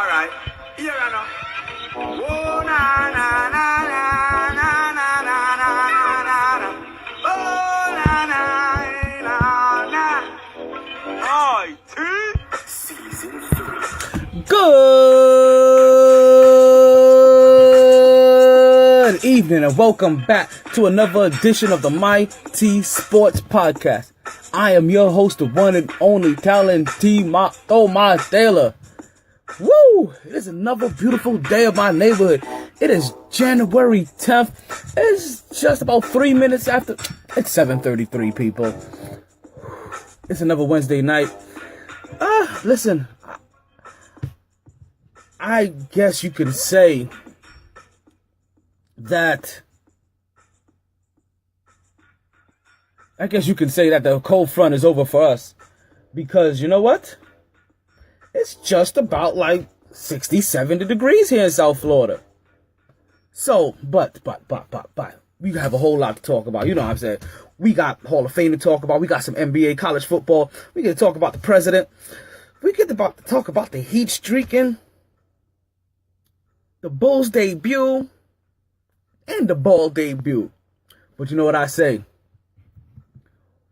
Alright, here I know. Oh, na na na na na na na na na na. Oh, na na na na. MyT Season 3. Good evening and welcome back to another edition of the myt-sports podcast. I am your host, the one and only talent Thomas Taylor. Woo! It is another beautiful day of my neighborhood. It is January 10th. It's just about 3 minutes after. It's 7:33, people. It's another Wednesday night. Listen. I guess you can say that the cold front is over for us, because you know what? It's just about like 60, 70 degrees here in South Florida. So, but, we have a whole lot to talk about. You know what I'm saying? We got Hall of Fame to talk about. We got some NBA, college football. We get to talk about the president. We get to talk about the Heat streaking, the Bulls debut, and the Ball debut. But you know what I say?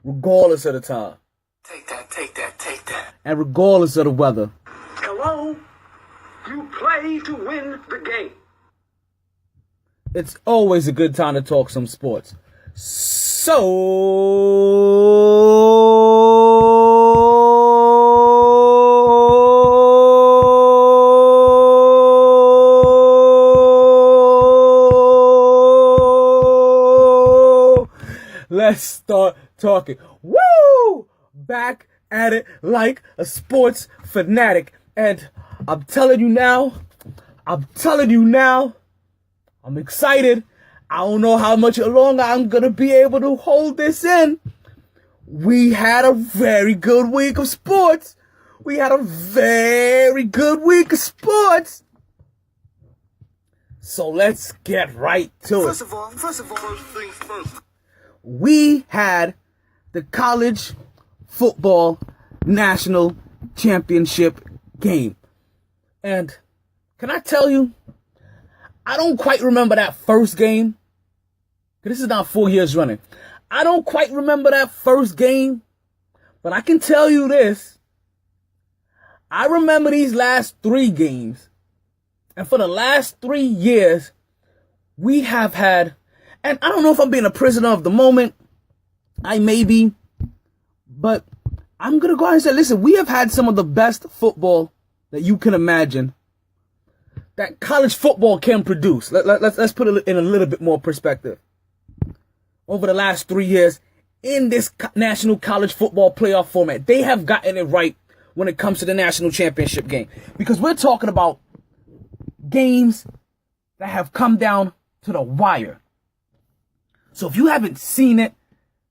Regardless of the time. Take that. And regardless of the weather. Hello? You play to win the game. It's always a good time to talk some sports. So, let's start talking. Woo! Back at it like a sports fanatic. And I'm telling you now, I'm excited. I don't know how much longer I'm going to be able to hold this in. We had a very good week of sports. So let's get right to it. First of all, first things first. We had the college football national championship game. And can I tell you, I don't quite remember that first game. This is now 4 years running. I don't quite remember that first game, but I can tell you this. I remember these last 3 games. And for the last 3 years, we have had, and I don't know if I'm being a prisoner of the moment. I may be. But I'm going to go ahead and say, listen, we have had some of the best football that you can imagine that college football can produce. Let's put it in a little bit more perspective. Over the last 3 years, in this national college football playoff format, they have gotten it right when it comes to the national championship game. Because we're talking about games that have come down to the wire. So if you haven't seen it,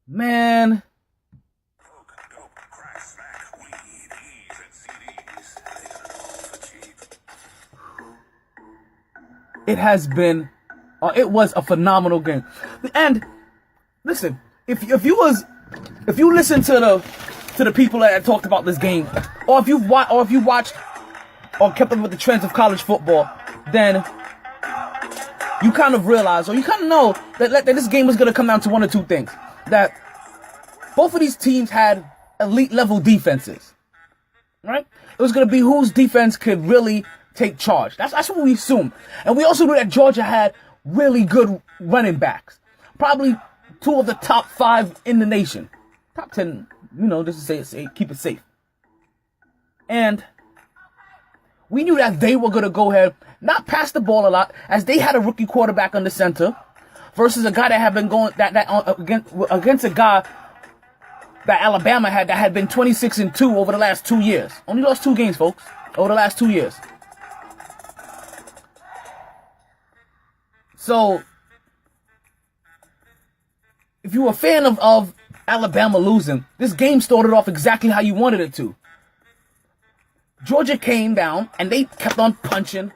man, it was a phenomenal game. And listen, if you listen to the people that talked about this game, or if you watched or kept up with the trends of college football, then you kind of realize, or you kind of know that this game was going to come down to one or two things. That both of these teams had elite level defenses, right? It was going to be whose defense could really take charge. That's what we assumed. And we also knew that Georgia had really good running backs. Probably 2 of the top 5 in the nation. Top 10, just to say keep it safe. And we knew that they were going to go ahead, not pass the ball a lot, as they had a rookie quarterback on the center, versus a guy that had been going against a guy that Alabama had that had been 26-2 over the last 2 years. Only lost 2 games, folks, over the last 2 years. So, if you were a fan of Alabama losing, this game started off exactly how you wanted it to. Georgia came down, and they kept on punching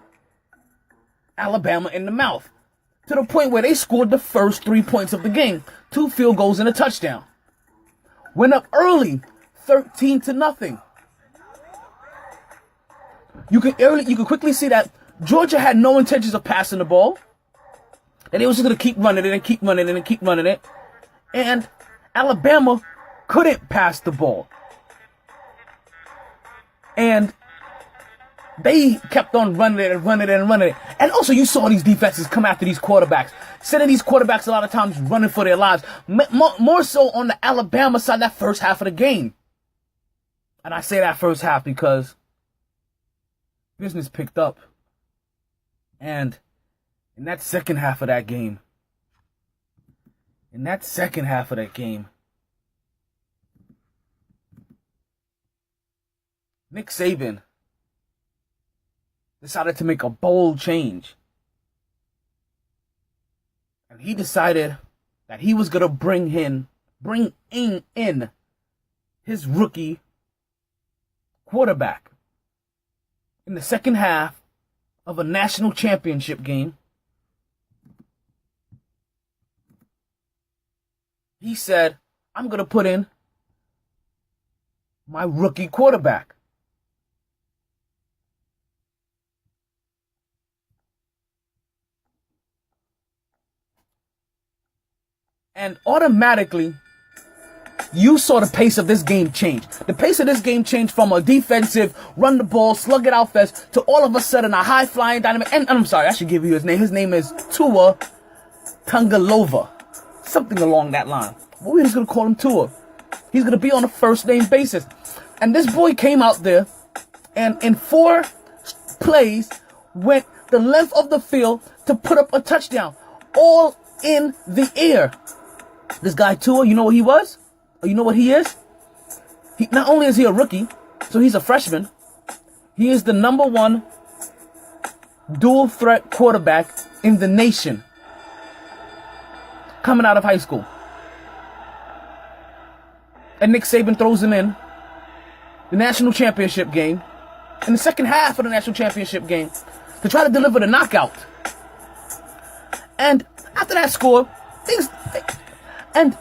Alabama in the mouth, to the point where they scored the first 3 points of the game. 2 field goals and a touchdown. Went up early, 13-0. you could quickly see that Georgia had no intentions of passing the ball. And they was just going to keep running it and keep running it and keep running it. And Alabama couldn't pass the ball. And they kept on running it and running it and running it. And also you saw these defenses come after these quarterbacks. Sending these quarterbacks a lot of times running for their lives. More so on the Alabama side that first half of the game. And I say that first half because business picked up. And in that second half of that game, Nick Saban decided to make a bold change. And he decided that he was going to bring in his rookie quarterback in the second half of a national championship game. He said, I'm going to put in my rookie quarterback. And automatically, you saw the pace of this game change. The pace of this game changed from a defensive, run the ball, slug it out fest, to all of a sudden a high-flying dynamic. And I'm sorry, I should give you his name. His name is Tua Tagovailoa. Something along that line. But we're just going to call him Tua. He's going to be on a first-name basis. And this boy came out there and in 4 plays went the length of the field to put up a touchdown. All in the air. This guy Tua, you know what he was? Or you know what he is? Not only is he a rookie, so he's a freshman, he is the number 1 dual threat quarterback in the nation coming out of high school. And Nick Saban throws him in the national championship game, in the second half of the national championship game, to try to deliver the knockout. And after that score, and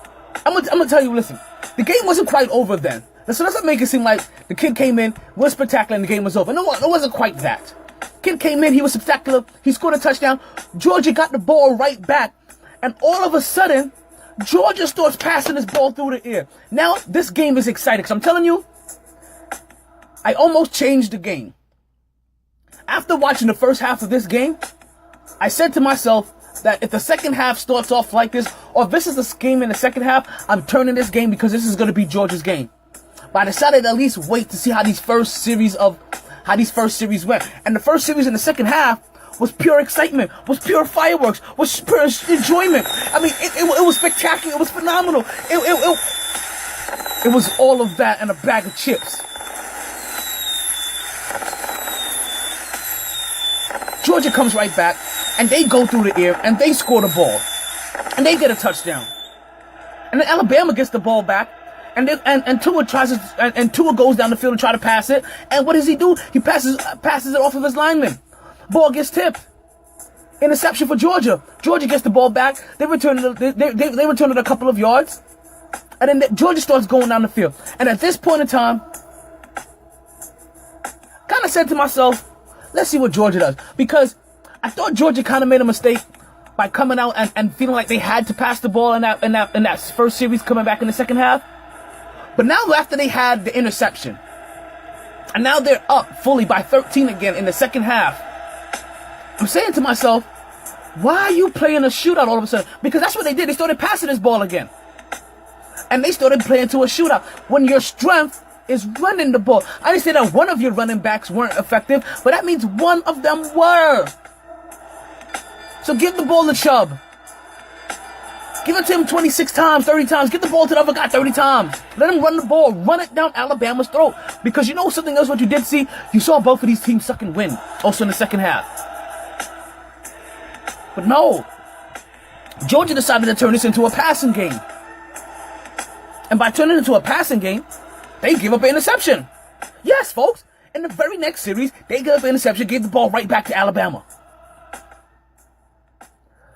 I'm gonna tell you, listen, the game wasn't quite over then. So let's not make it seem like the kid came in, was spectacular, and the game was over. No, it wasn't quite that. Kid came in, he was spectacular, he scored a touchdown, Georgia got the ball right back, and all of a sudden, Georgia starts passing this ball through the air. Now, this game is exciting, because I'm telling you, I almost changed the game. After watching the first half of this game, I said to myself that if the second half starts off like this, or if this is the game in the second half, I'm turning this game because this is going to be Georgia's game. But I decided to at least wait to see how these first series went. And the first series in the second half was pure excitement, was pure fireworks, was pure enjoyment. I mean, it was spectacular. It was phenomenal. It was all of that and a bag of chips. Georgia comes right back, and they go through the air, and they score the ball, and they get a touchdown. And then Alabama gets the ball back, and Tua goes down the field and try to pass it. And what does he do? He passes it off of his lineman. Ball gets tipped. Interception for Georgia. Georgia gets the ball back. They return it a couple of yards, and then Georgia starts going down the field. And at this point in time, kind of said to myself, let's see what Georgia does, because I thought Georgia kind of made a mistake by coming out and feeling like they had to pass the ball in that first series, coming back in the second half. But now after they had the interception, and now they're up fully by 13 again in the second half, I'm saying to myself, why are you playing a shootout all of a sudden? Because that's what they did. They started passing this ball again. And they started playing to a shootout. When your strength is running the ball. I didn't say that one of your running backs weren't effective, but that means one of them were. So give the ball to Chubb. Give it to him 26 times, 30 times. Give the ball to the other guy 30 times. Let him run the ball. Run it down Alabama's throat. Because you know something else what you did see? You saw both of these teams suck and win. Also in the second half. But no. Georgia decided to turn this into a passing game. And by turning it into a passing game, they give up an interception. Yes, folks. In the very next series, they gave up an interception, gave the ball right back to Alabama.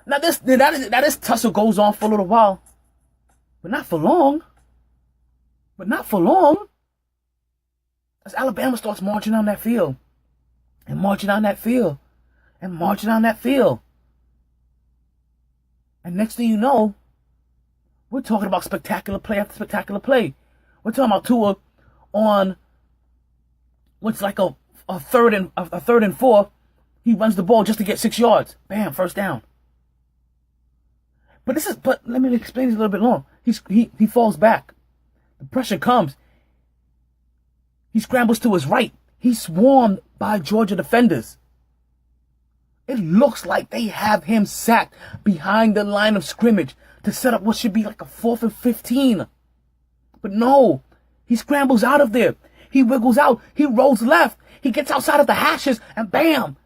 Now this tussle goes on for a little while, but not for long. As Alabama starts marching down that field, and marching down that field and marching down that field. And next thing you know, we're talking about spectacular play after spectacular play. We're talking about Tua on what's like a third and 4. He runs the ball just to get 6 yards. Bam, first down. But let me explain this a little bit long. He falls back. The pressure comes. He scrambles to his right. He's swarmed by Georgia defenders. It looks like they have him sacked behind the line of scrimmage to set up what should be like a 4th and 15. But no, he scrambles out of there. He wiggles out. He rolls left. He gets outside of the hashes and bam,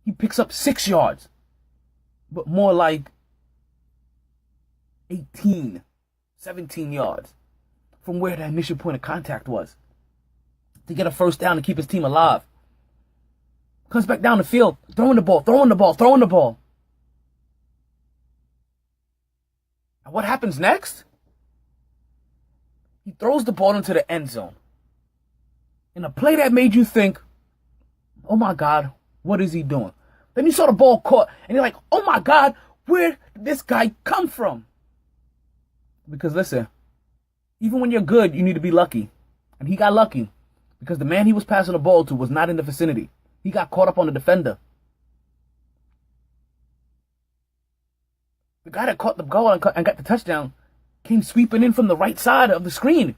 he picks up 6 yards. But more like 18, 17 yards from where the initial point of contact was to get a first down and keep his team alive. Comes back down the field, throwing the ball. And what happens next? He throws the ball into the end zone. In a play that made you think, oh my God, what is he doing? Then you saw the ball caught, and you're like, oh my God, where did this guy come from? Because listen, even when you're good, you need to be lucky. And he got lucky because the man he was passing the ball to was not in the vicinity. He got caught up on the defender. The guy that caught the goal and got the touchdown came sweeping in from the right side of the screen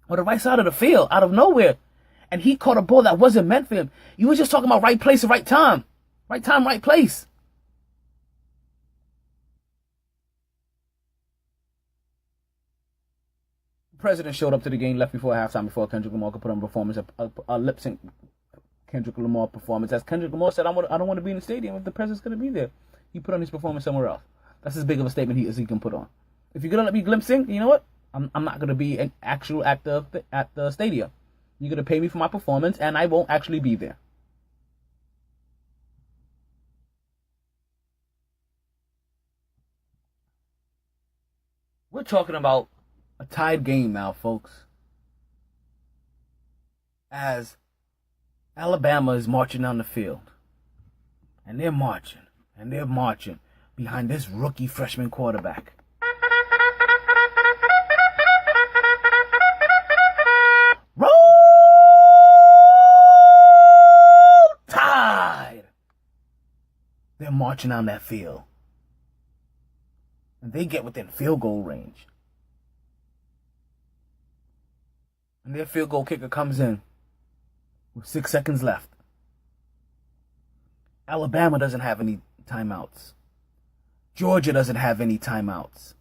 or the right side of the field out of nowhere. And he caught a ball that wasn't meant for him. You was just talking about right place at right time. Right time, right place. The president showed up to the game, left before halftime, before Kendrick Lamar could put on a performance, a lip sync Kendrick Lamar performance. As Kendrick Lamar said, I don't want to be in the stadium if the president's going to be there. He put on his performance somewhere else. That's as big of a statement as he can put on. If you're going to let me lip sync, you know what? I'm not going to be an actual actor at the stadium. You're going to pay me for my performance, and I won't actually be there. We're talking about a tied game now, folks. As Alabama is marching down the field. And they're marching. Behind this rookie freshman quarterback. Roll Tide! They're marching down that field. And they get within field goal range. And their field goal kicker comes in with 6 seconds left. Alabama doesn't have any timeouts. Georgia doesn't have any timeouts.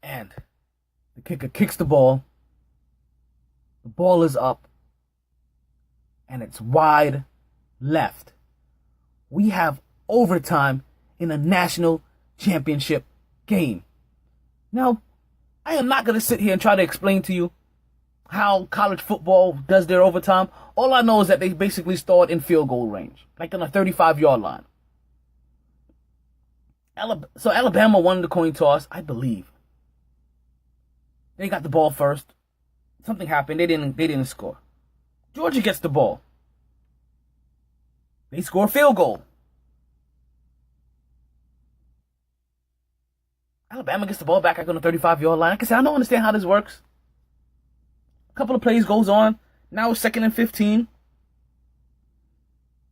And the kicker kicks the ball. The ball is up. And it's wide left. We have overtime in a national championship game. Now, I am not going to sit here and try to explain to you how college football does their overtime. All I know is that they basically start in field goal range, like on a 35-yard line. So Alabama won the coin toss, I believe. They got the ball first. Something happened. They didn't score. Georgia gets the ball. They score a field goal. Alabama gets the ball back on the 35-yard line. Like I said, I don't understand how this works. A couple of plays goes on. Now it's 2nd and 15.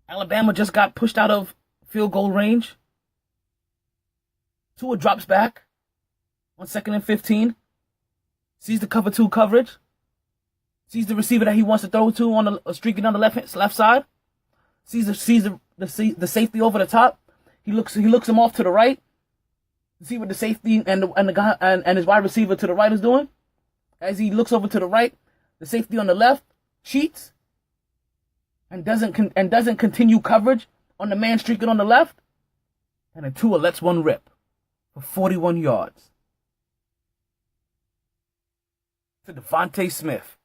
Alabama just got pushed out of field goal range. Tua drops back on 2nd and 15. Sees the cover 2 coverage. Sees the receiver that he wants to throw to on the streaking on the left side. Sees the safety over the top. He looks him off to the right. See what the safety and the guy and his wide receiver to the right is doing. As he looks over to the right, the safety on the left cheats and doesn't continue coverage on the man streaking on the left. And then Tua lets one rip for 41 yards to Devontae Smith.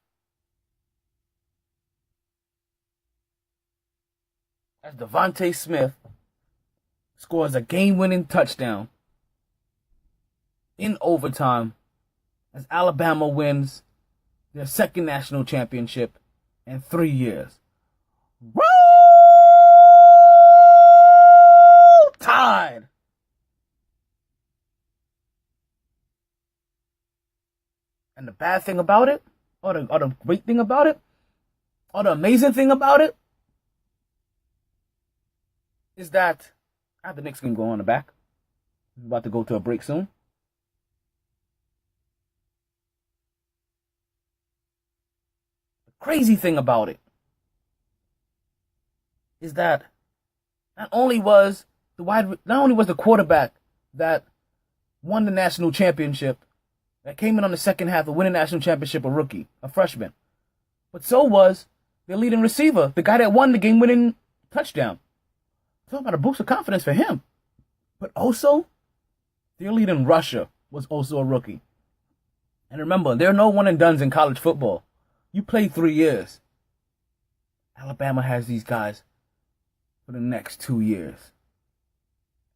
As Devontae Smith scores a game-winning touchdown in overtime as Alabama wins their second national championship in 3 years. Roll Tide! And the bad thing about it, or the great thing about it, or the amazing thing about it, is that I have the next game going on the back. I'm about to go to a break soon. The crazy thing about it is that not only was the quarterback that won the national championship, that came in on the second half of winning the national championship, a rookie, a freshman, but so was their leading receiver, the guy that won the game-winning touchdown. Talking about a boost of confidence for him. But also, their leading rusher was also a rookie. And remember, there are no one-and-dones in college football. You play 3 years. Alabama has these guys for the next 2 years.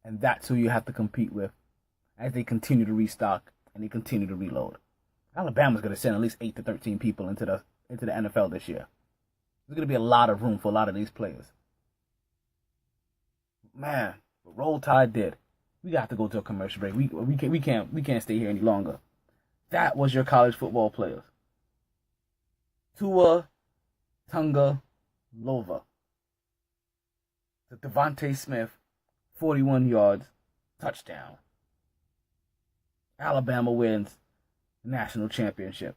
And that's who you have to compete with as they continue to restock and they continue to reload. Alabama's going to send at least 8 to 13 people into the NFL this year. There's going to be a lot of room for a lot of these players. Man, but Roll Tide did. We got to go to a commercial break. We can't stay here any longer. That was your college football players. Tua Tagovailoa. The Devontae Smith, 41 yards, touchdown. Alabama wins the national championship.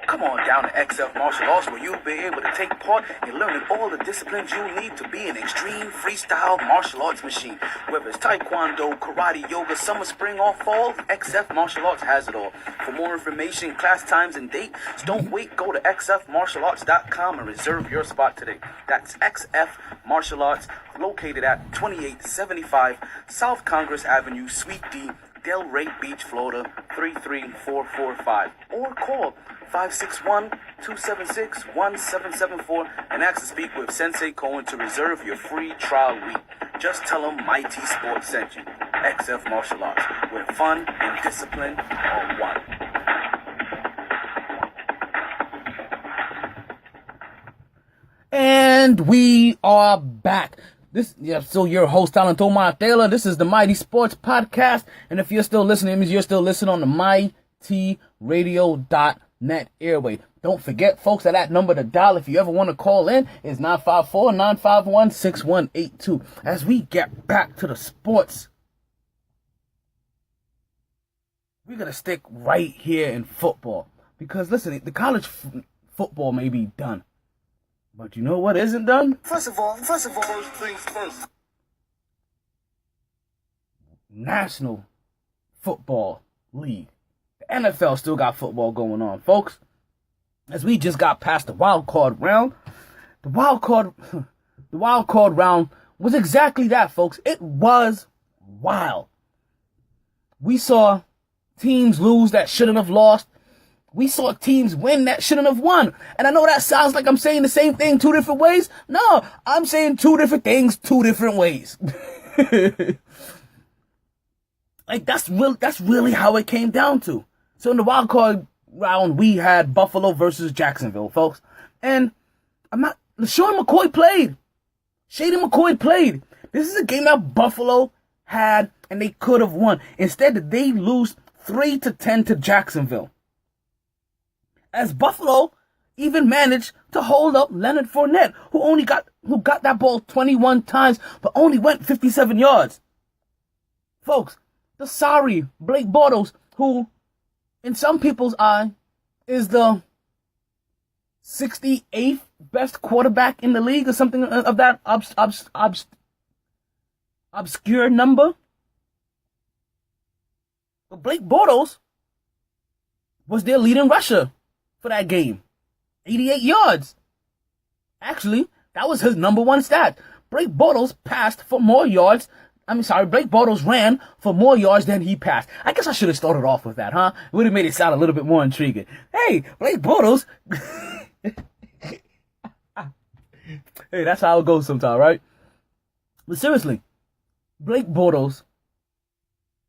Come on down to XF Martial Arts, where you'll be able to take part in learning all the disciplines you need to be an extreme freestyle martial arts machine. Whether it's taekwondo, karate, yoga, summer, spring, or fall, XF Martial Arts has it all. For more information, class times, and dates, don't wait. Go to xfmartialarts.com and reserve your spot today. That's XF Martial Arts, located at 2875 South Congress Avenue, Suite D, Delray Beach, Florida, 33445. Or call 561-276-1774 and ask to speak with Sensei Cohen to reserve your free trial week. Just tell him myt-sports sent you. XF Martial Arts, where fun and discipline are one. And we are back. So your host, Talent Omar Taylor. This is the Mighty Sports Podcast. And if you're still listening, it means you're still listening on the mytradio.net airway. Don't forget, folks, that number to dial if you ever want to call in is 954-951-6182. As we get back to the sports, we're going to stick right here in football. Because, listen, the college football may be done. But you know what isn't done? First of all, first things first. National Football League. The NFL still got football going on, folks. As we just got past the wild card round, the wild card round was exactly that, folks. It was wild. We saw teams lose that shouldn't have lost. We saw teams win that shouldn't have won. And I know that sounds like I'm saying the same thing 2 different ways. No, I'm saying 2 different things 2 different ways. Like, that's really how it came down to. So in the wild card round, we had Buffalo versus Jacksonville, folks. And LaShawn McCoy played. Shady McCoy played. This is a game that Buffalo had and they could have won. Instead, they lose 3-10 to Jacksonville. As Buffalo even managed to hold up Leonard Fournette, who got that ball 21 times, but only went 57 yards. Folks, the sorry Blake Bortles, who, in some people's eye, is the 68th best quarterback in the league, or something of that obscure number. But Blake Bortles was their leading rusher for that game. 88 yards. Actually, that was his number one stat. Blake Bortles ran for more yards than he passed. I guess I should have started off with that, huh? It would have made it sound a little bit more intriguing. Hey, Blake Bortles. Hey, that's how it goes sometimes, right? But seriously, Blake Bortles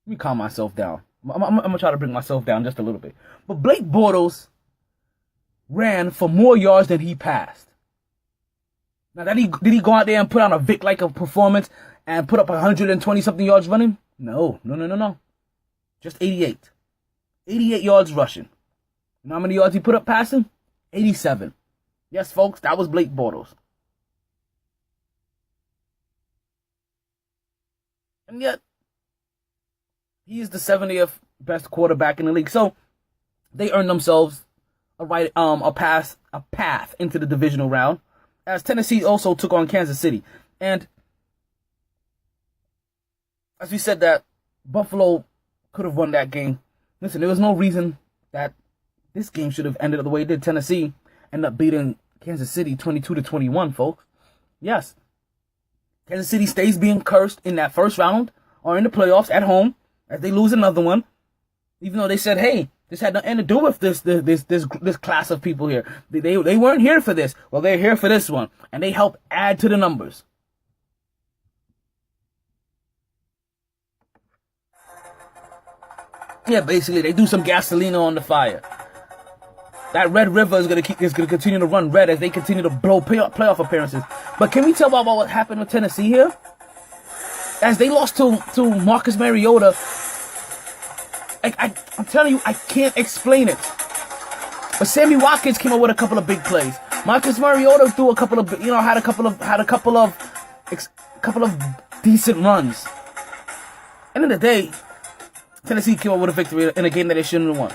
Let me calm myself down. I'm gonna try to bring myself down just a little bit. But Blake Bortles ran for more yards than he passed. Now, did he go out there and put on a Vic-like a performance and put up 120-something yards running? No. Just 88. 88 yards rushing. You know how many yards he put up passing? 87. Yes, folks, that was Blake Bortles. And yet, he is the 70th best quarterback in the league. So, they earned themselves a path into the divisional round, as Tennessee also took on Kansas City. And as we said that Buffalo could have won that game, listen, there was no reason that this game should have ended the way it did. Tennessee ended up beating Kansas City 22-21, folks. Yes, Kansas City stays being cursed in that first round or in the playoffs at home as they lose another one, even though they said, hey, this had nothing to do with this class of people here. They weren't here for this. Well, they're here for this one, and they help add to the numbers. Yeah, basically, they do some gasoline on the fire. That Red River is gonna continue to run red as they continue to blow playoff appearances. But can we tell about what happened with Tennessee here? As they lost to Marcus Mariota. I'm telling you, I can't explain it. But Sammy Watkins came up with a couple of big plays. Marcus Mariota threw a couple of, had a couple of decent runs. End of the day, Tennessee came up with a victory in a game that they shouldn't have won.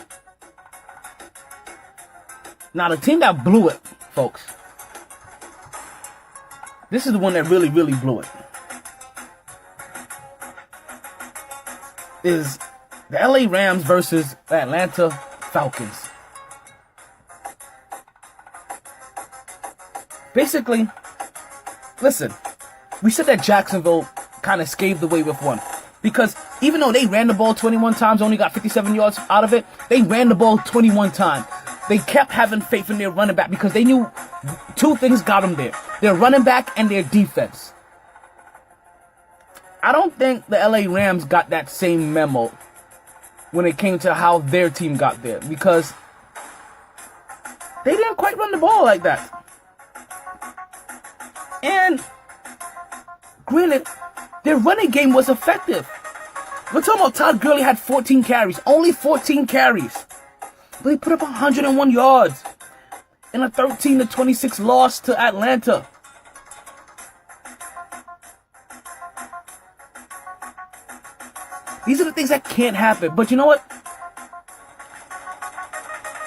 Now, the team that blew it, folks, this is the one that really, really blew it, is the LA Rams versus the Atlanta Falcons. Basically, listen, we said that Jacksonville kind of scathed away with one. Because even though they ran the ball 21 times, only got 57 yards out of it, they ran the ball 21 times. They kept having faith in their running back because they knew two things got them there. Their running back and their defense. I don't think the LA Rams got that same memo when it came to how their team got there, because they didn't quite run the ball like that. And granted, their running game was effective. We're talking about Todd Gurley had 14 carries, only 14 carries. But he put up 101 yards in a 13-26 loss to Atlanta. These are the things that can't happen. But you know what?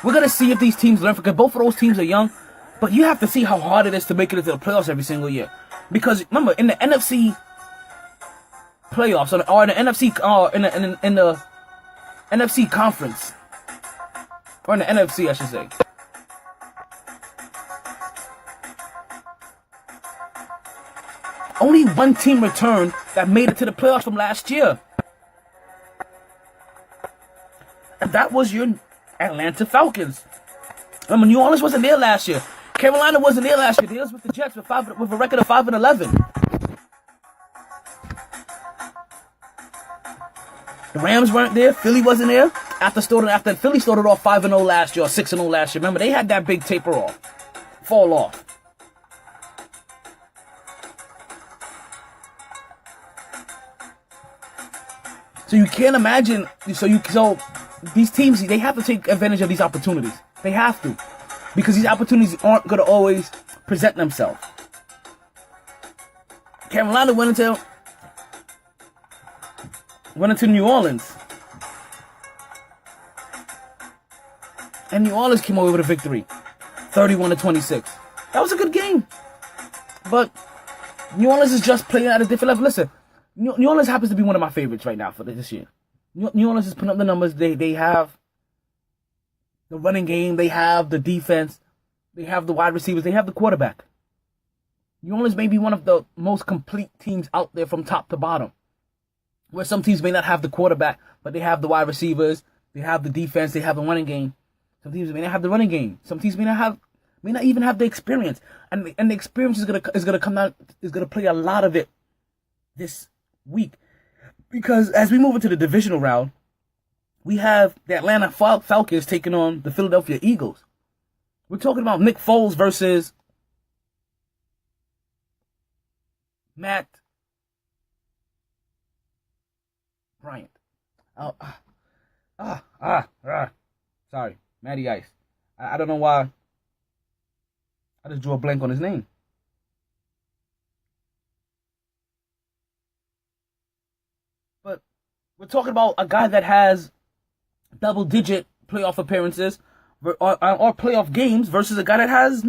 We're going to see if these teams learn, because both of those teams are young. But you have to see how hard it is to make it into the playoffs every single year. Because remember, in the NFC playoffs, or in the NFC, in the NFC conference, or in the NFC, I should say, only one team returned that made it to the playoffs from last year. And that was your Atlanta Falcons. Remember, New Orleans wasn't there last year. Carolina wasn't there last year. They was with the Jets with a record of 5-11. The Rams weren't there. Philly wasn't there. After Philly started off 5-0 last year, or 6-0 last year. Remember, they had that big fall off. So you can't imagine. So these teams, they have to take advantage of these opportunities. They have to, because these opportunities aren't going to always present themselves. Carolina went into New Orleans, and New Orleans came away with a victory, 31-26. That was a good game, but New Orleans is just playing at a different level. Listen, New Orleans happens to be one of my favorites right now for this year. New Orleans is putting up the numbers. They have the running game, they have the defense, they have the wide receivers, they have the quarterback. New Orleans may be one of the most complete teams out there from top to bottom. Where some teams may not have the quarterback, but they have the wide receivers, they have the defense, they have the running game. Some teams may not have the running game. Some teams may not even have the experience. And the experience is gonna play a lot of it this week. Because as we move into the divisional round, we have the Atlanta Falcons taking on the Philadelphia Eagles. We're talking about Nick Foles versus Matt Bryant. Sorry, Matty Ice. I don't know why. I just drew a blank on his name. But we're talking about a guy that has double-digit playoff appearances or playoff games versus a guy that has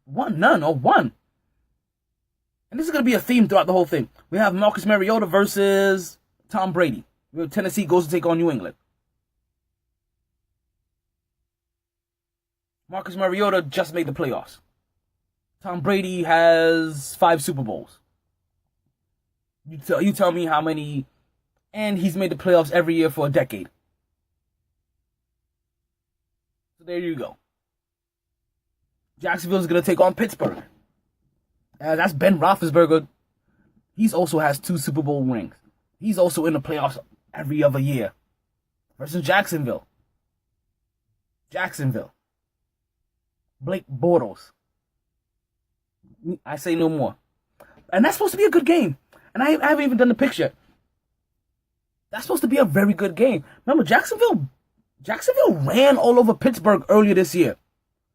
none or one. And this is going to be a theme throughout the whole thing. We have Marcus Mariota versus Tom Brady. Tennessee goes to take on New England. Marcus Mariota just made the playoffs. Tom Brady has 5 Super Bowls. You tell me how many, and he's made the playoffs every year for a decade. So there you go. Jacksonville is going to take on Pittsburgh. That's Ben Roethlisberger. He also has 2 Super Bowl rings. He's also in the playoffs every other year. Versus Jacksonville. Blake Bortles. I say no more. And that's supposed to be a good game. And I haven't even done the picture. That's supposed to be a very good game. Remember, Jacksonville ran all over Pittsburgh earlier this year.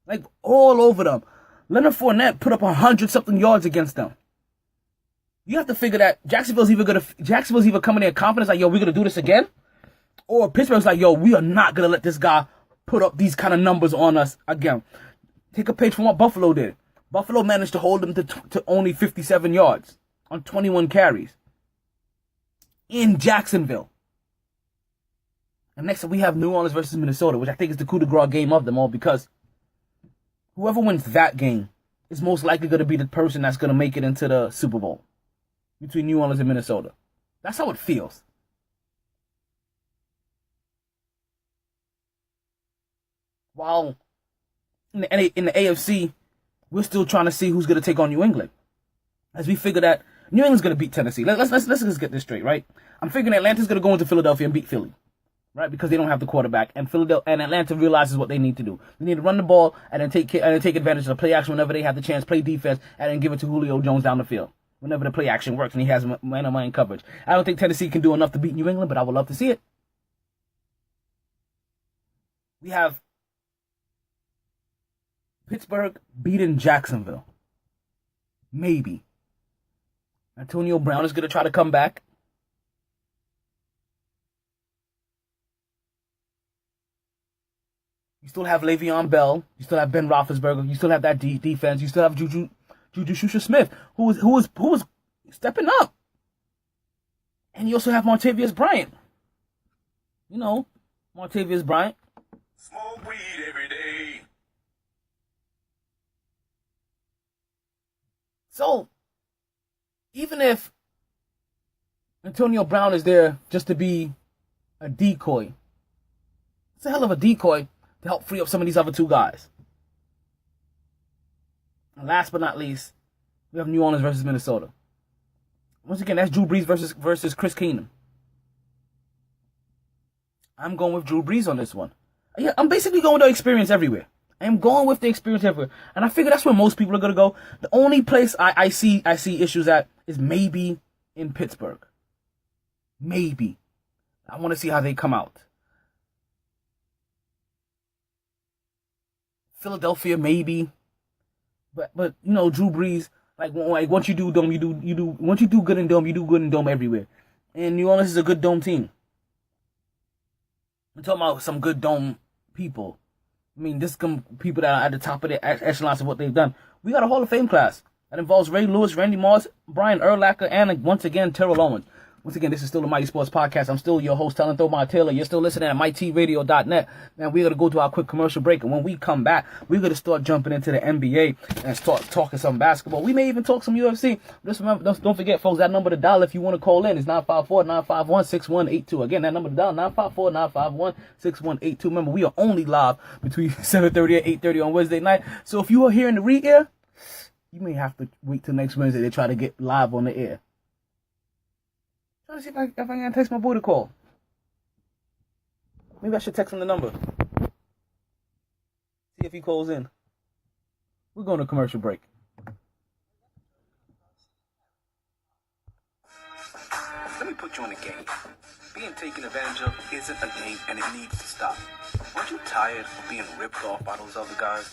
Like, all over them. Leonard Fournette put up 100-something yards against them. You have to figure that Jacksonville's either coming in confidence, like, yo, we're going to do this again. Or Pittsburgh's like, yo, we are not going to let this guy put up these kind of numbers on us again. Take a page from what Buffalo did. Buffalo managed to hold them to only 57 yards on 21 carries in Jacksonville. And next up we have New Orleans versus Minnesota, which I think is the coup de grace game of them all, because whoever wins that game is most likely going to be the person that's going to make it into the Super Bowl between New Orleans and Minnesota. That's how it feels. While in the AFC, we're still trying to see who's going to take on New England. As we figure that New England's going to beat Tennessee. Let's just get this straight, right? I'm figuring Atlanta's going to go into Philadelphia and beat Philly, right? Because they don't have the quarterback, and Atlanta realizes what they need to do. They need to run the ball and then take advantage of the play action whenever they have the chance, play defense, and then give it to Julio Jones down the field whenever the play action works and he has man-on-man coverage. I don't think Tennessee can do enough to beat New England, but I would love to see it. We have Pittsburgh beating Jacksonville. Maybe. Antonio Brown is going to try to come back. You still have Le'Veon Bell. You still have Ben Roethlisberger. You still have that defense. You still have Juju Smith, who was stepping up. And you also have Martavius Bryant. You know, Martavius Bryant. Smoke weed every day. So, even if Antonio Brown is there just to be a decoy, it's a hell of a decoy to help free up some of these other 2 guys. And last but not least, we have New Orleans versus Minnesota. Once again, that's Drew Brees versus Chris Keenum. I'm going with Drew Brees on this one. Yeah, I'm basically going with the experience everywhere. I am going with the experience everywhere. And I figure that's where most people are going to go. The only place I see issues at is maybe in Pittsburgh. Maybe. I want to see how they come out. Philadelphia, maybe. But you know, Drew Brees, like once you do dome, once you do good in dome, you do good in dome everywhere. And New Orleans is a good dome team. I'm talking about some good dome people. I mean, this is people that are at the top of the echelons of what they've done. We got a Hall of Fame class that involves Ray Lewis, Randy Moss, Brian Urlacher, and once again, Terrell Owens. Once again, this is still the Mighty Sports Podcast. I'm still your host, Talent Thomar Taylor. You're still listening at mytradio.net. Now, we're going to go to our quick commercial break. And when we come back, we're going to start jumping into the NBA and start talking some basketball. We may even talk some UFC. Just remember, don't forget, folks, that number to dial if you want to call in is 954-951-6182. Again, that number to dial, 954-951-6182. Remember, we are only live between 7:30 and 8:30 on Wednesday night. So if you are here in the re-air, you may have to wait till next Wednesday to try to get live on the air. Trying to see if I can text my boy to call. Maybe I should text him the number. See if he calls in. We're going to commercial break. Let me put you in a game. Being taken advantage of isn't a game, and it needs to stop. Aren't you tired of being ripped off by those other guys?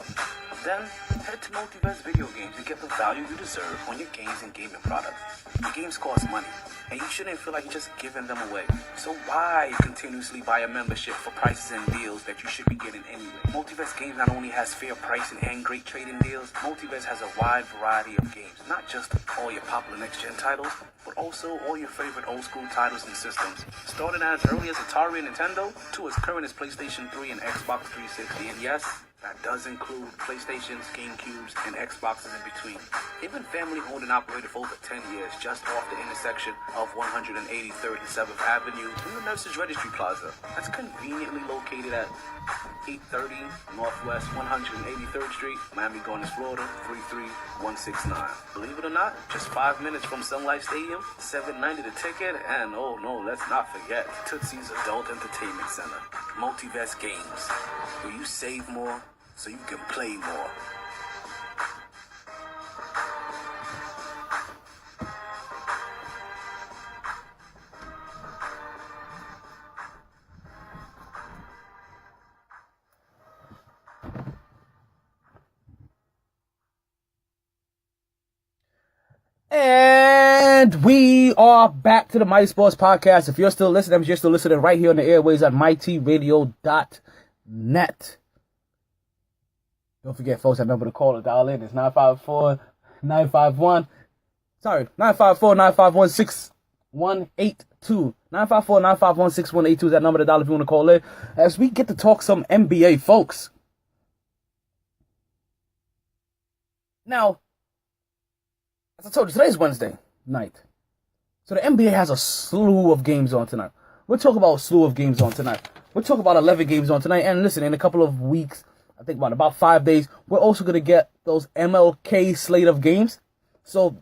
Then, head to Multiverse Video Games and get the value you deserve on your games and gaming products. Your games cost money, and you shouldn't feel like you're just giving them away. So why continuously buy a membership for prices and deals that you should be getting anyway? Multiverse Games not only has fair pricing and great trading deals, Multiverse has a wide variety of games. Not just all your popular next-gen titles, but also all your favorite old-school titles and systems. Starting as early as Atari and Nintendo, to as current as PlayStation 3 and Xbox 360. And yes, that does include PlayStations, GameCubes, and Xboxes in between. They've been family owned and operated for over 10 years, just off the intersection of 183rd and 7th Avenue in the Nurses Registry Plaza. That's conveniently located at 830 Northwest 183rd Street, Miami Gardens, Florida 33169. Believe it or not, just 5 minutes from Sun Life Stadium, $7.90 the ticket, and oh no, let's not forget Tootsie's Adult Entertainment Center. Multiverse Games, where you save more so you can play more. And we are back to the myt-sports podcast. If you're still listening, you're still listening right here on the airways at mytradio.net. Don't forget, folks, that number to call or dial in is 954-951. Sorry, 954-951-6182. 954-951-6182 is that number to dial if you want to call in. As we get to talk some NBA, folks. Now, as I told you, today's Wednesday night. So the NBA has a slew of games on tonight. We'll talk about a slew of games on tonight. We'll talk about 11 games on tonight. And listen, in a couple of weeks, I think about 5 days, we're also going to get those MLK slate of games. So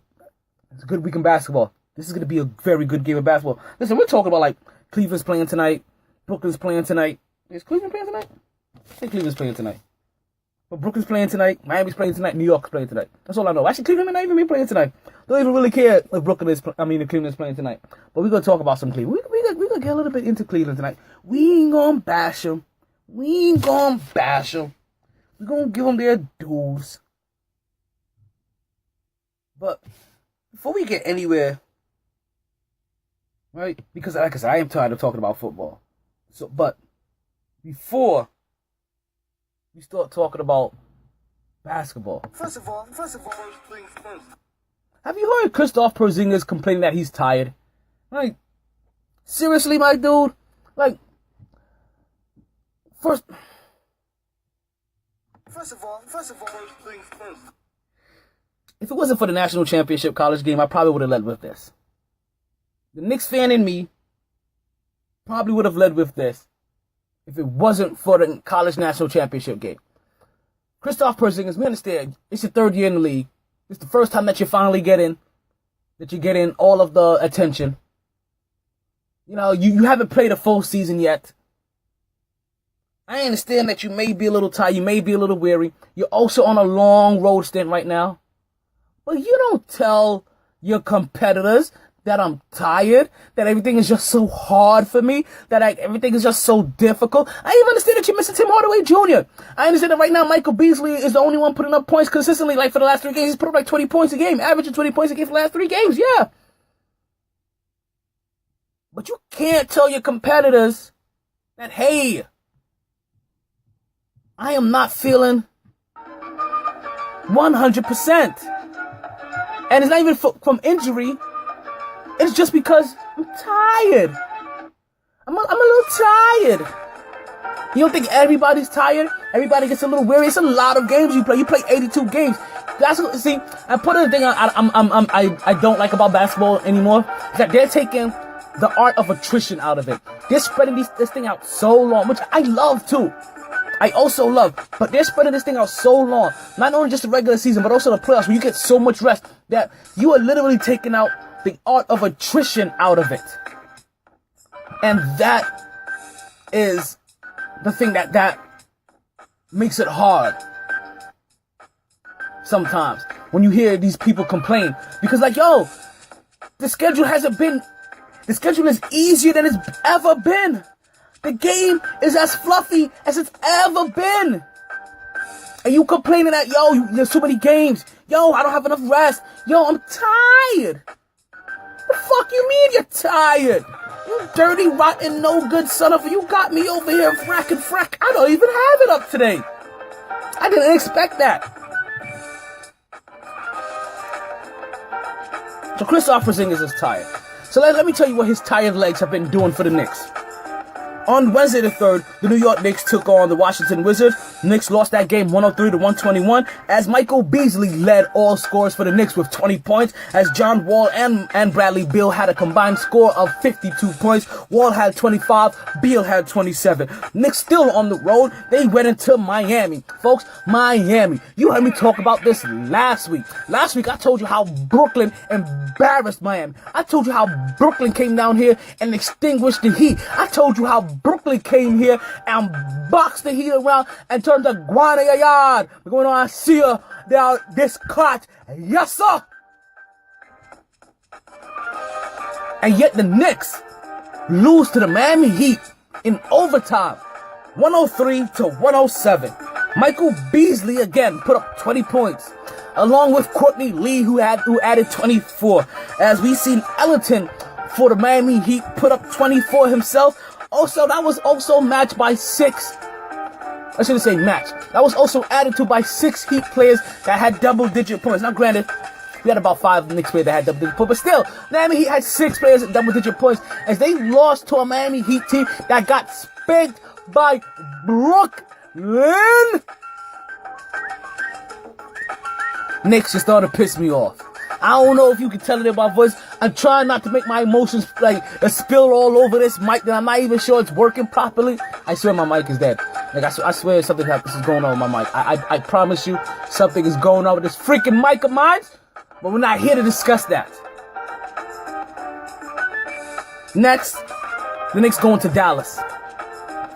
it's a good week in basketball. This is going to be a very good game of basketball. Listen, we're talking about like Cleveland's playing tonight. Brooklyn's playing tonight. Is Cleveland playing tonight? I think Cleveland's playing tonight. But Brooklyn's playing tonight, Miami's playing tonight, New York's playing tonight. That's all I know. Actually, Cleveland may not even be playing tonight. Don't even really care if if Cleveland's playing tonight. But we're going to talk about some Cleveland. We're going to get a little bit into Cleveland tonight. We ain't going to bash them. We're going to give them their dues. But before we get anywhere, right, because like I said, I am tired of talking about football. But before we start talking about basketball. First of all, first things first. Have you heard Kristaps Porzingis complaining that he's tired? Like, seriously, my dude? Like, first of all, first things first. If it wasn't for the national championship college game, I probably would have led with this. The Knicks fan in me probably would have led with this if it wasn't for the college national championship game. Kristaps Porzingis, we understand, it's your third year in the league. It's the first time that you're finally getting all of the attention. You know, you haven't played a full season yet. I understand that you may be a little tired, you may be a little weary. You're also on a long road stint right now. But you don't tell your competitors that I'm tired, that everything is just so hard for me, that everything is just so difficult. I even understand that you're missing Tim Hardaway Jr. I understand that right now Michael Beasley is the only one putting up points consistently, like for the last 3 games. He's put up like 20 points a game, averaging 20 points a game for the last 3 games, yeah. But you can't tell your competitors that, hey, I am not feeling 100%. And it's not even from injury. It's just because I'm tired. I'm a little tired. You don't think everybody's tired? Everybody gets a little weary. It's a lot of games you play. You play 82 games. That's what, see. I put in the thing I don't like about basketball anymore is that they're taking the art of attrition out of it. They're spreading this thing out so long, which I love too. I also love, but they're spreading this thing out so long. Not only just the regular season, but also the playoffs, where you get so much rest that you are literally taking out the art of attrition out of it. And that is the thing that makes it hard sometimes when you hear these people complain. Because like, yo, the schedule is easier than it's ever been. The game is as fluffy as it's ever been. And you complaining that, yo, there's too many games. Yo, I don't have enough rest. Yo, I'm tired. The fuck you mean you're tired? You dirty, rotten, no good son of a... You got me over here fracking frack. I don't even have it up today. I didn't expect that. So Kristaps Porzingis is tired. So let me tell you what his tired legs have been doing for the Knicks. On Wednesday the 3rd, the New York Knicks took on the Washington Wizards. Knicks lost that game 103-121 as Michael Beasley led all scorers for the Knicks with 20 points, as John Wall and Bradley Beal had a combined score of 52 points. Wall had 25, Beal had 27. Knicks still on the road. They went into Miami. Folks, Miami. You heard me talk about this last week. Last week I told you how Brooklyn embarrassed Miami. I told you how Brooklyn came down here and extinguished the Heat. I told you how Brooklyn came here and boxed the Heat around and turned the Guana yard. We're going on see you down this cot. Yes, sir. And yet the Knicks lose to the Miami Heat in overtime, 103-107. Michael Beasley again put up 20 points, along with Courtney Lee, who added 24. As we seen Ellington for the Miami Heat put up 24 himself. Also, that was also matched by 6. I shouldn't say match. That was also added to by 6 Heat players that had double-digit points. Now, granted, we had about 5 Knicks players that had double-digit points, but still, Miami Heat had 6 players at double-digit points as they lost to a Miami Heat team that got spanked by Brooklyn. Knicks just started to piss me off. I don't know if you can tell it in my voice. I'm trying not to make my emotions like a spill all over this mic that I'm not even sure it's working properly. I swear my mic is dead. Like I swear something is going on with my mic. I promise you something is going on with this freaking mic of mine. But we're not here to discuss that. Next, the Knicks going to Dallas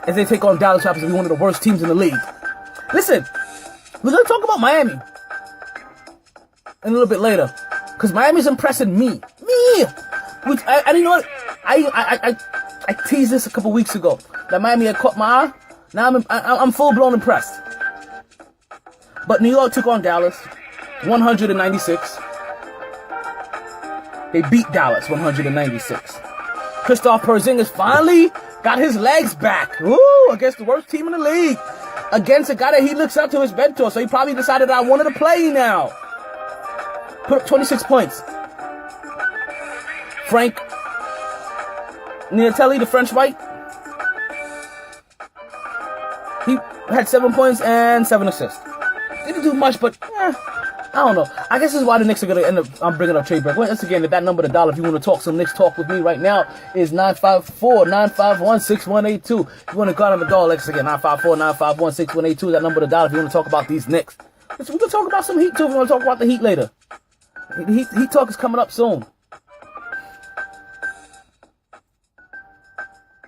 as they take on Dallas, who happens to be one of the worst teams in the league. Listen, we're gonna talk about Miami a little bit later. Because Miami's impressing me. Which, I you know what? I teased this a couple weeks ago. That Miami had caught my eye. Now I'm full-blown impressed. But New York took on Dallas, 196. They beat Dallas, 196. Kristaps Porzingis finally got his legs back. Ooh, against the worst team in the league. Against a guy that he looks up to, his mentor. So he probably decided I wanted to play now. Put up 26 points. Frank Niatelli, the French white, he had 7 points and 7 assists. Didn't do much, but I don't know. I guess this is why the Knicks are going to end up, I'm bringing up trade break. Once again, that number to dial if you want to talk some Knicks talk with me right now is 954-951-6182. If you want to call him a dog, once again, 954-951-6182 is that number to dial if you want to talk about these Knicks. We can talk about some Heat too if you want to talk about the Heat later. Heat talk is coming up soon.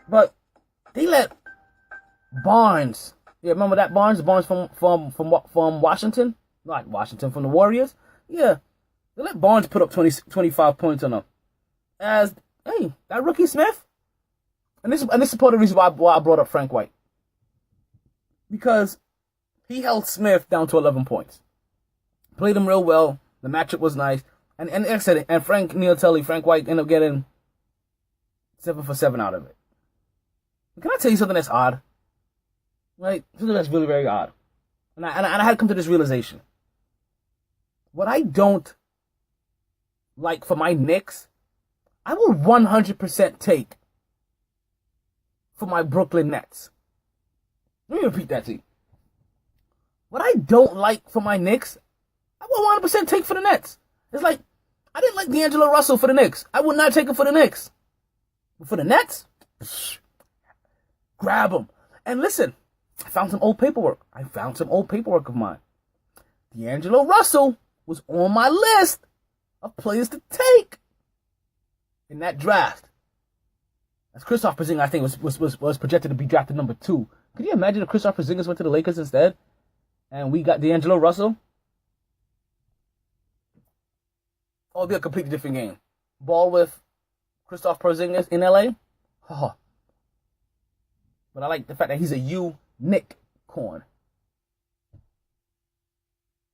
But they let Barnes. Yeah, remember that Barnes? Barnes from Washington? Not Washington, from the Warriors? Yeah. They let Barnes put up 25 points on them. As, hey, that rookie Smith. And this is part of the reason why I brought up Frank White. Because he held Smith down to 11 points. Played him real well. The matchup was nice. And like I said, and Frank White ended up getting 7 for 7 out of it. Can I tell you something that's odd? Right? Something that's really, very odd. And I had to come to this realization. What I don't like for my Knicks, I will 100% take for my Brooklyn Nets. Let me repeat that to you. What I don't like for my Knicks, I will 100% take for the Nets. It's like, I didn't like D'Angelo Russell for the Knicks. I would not take him for the Knicks. But for the Nets, grab him. And listen, I found some old paperwork. Of mine. D'Angelo Russell was on my list of players to take in that draft. As Kristaps Porzingis, I think, was projected to be drafted number 2. Could you imagine if Kristaps Porzingis went to the Lakers instead? And we got D'Angelo Russell? Oh, it'd be a completely different game. Ball with Kristaps Porzingis in LA? Oh. But I like the fact that he's a unicorn.